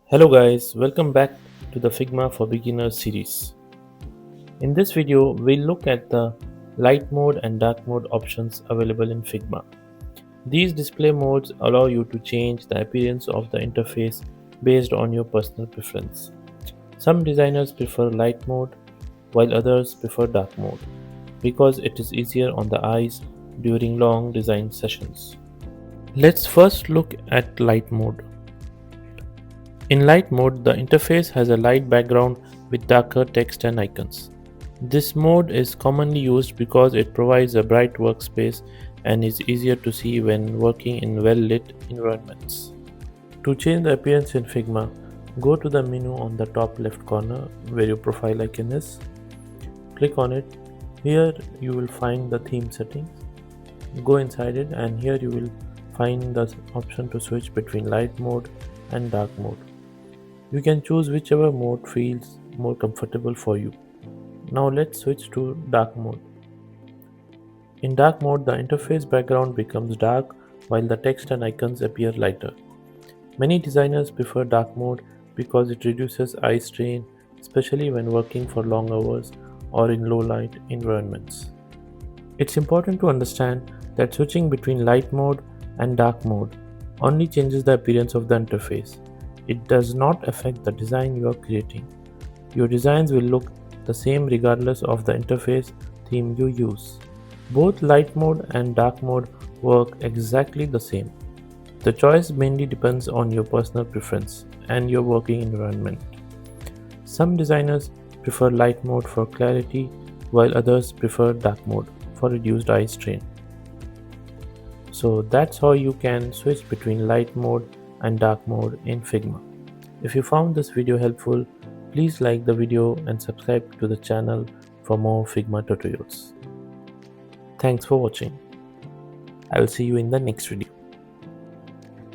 Hello guys, welcome back to the Figma for Beginners series. In this video, we'll look at the light mode and dark mode options available in Figma. These display modes allow you to change the appearance of the interface based on your personal preference. Some designers prefer light mode while others prefer dark mode because it is easier on the eyes during long design sessions. Let's first look at light mode. In light mode, the interface has a light background with darker text and icons. This mode is commonly used because it provides a bright workspace and is easier to see when working in well-lit environments. To change the appearance in Figma, go to the menu on the top left corner where your profile icon is. Click on it. Here you will find the theme settings. Go inside it and here you will find the option to switch between light mode and dark mode. You can choose whichever mode feels more comfortable for you. Now let's switch to dark mode. In dark mode, the interface background becomes dark while the text and icons appear lighter. Many designers prefer dark mode because it reduces eye strain, especially when working for long hours or in low light environments. It's important to understand that switching between light mode and dark mode only changes the appearance of the interface. It does not affect the design you are creating. Your designs will look the same regardless of the interface theme you use. Both light mode and dark mode work exactly the same. The choice mainly depends on your personal preference and your working environment. Some designers prefer light mode for clarity, while others prefer dark mode for reduced eye strain. So that's how you can switch between light mode and dark mode in Figma. If you found this video helpful, please like the video and subscribe to the channel for more Figma tutorials. Thanks for watching. I will see you in the next video.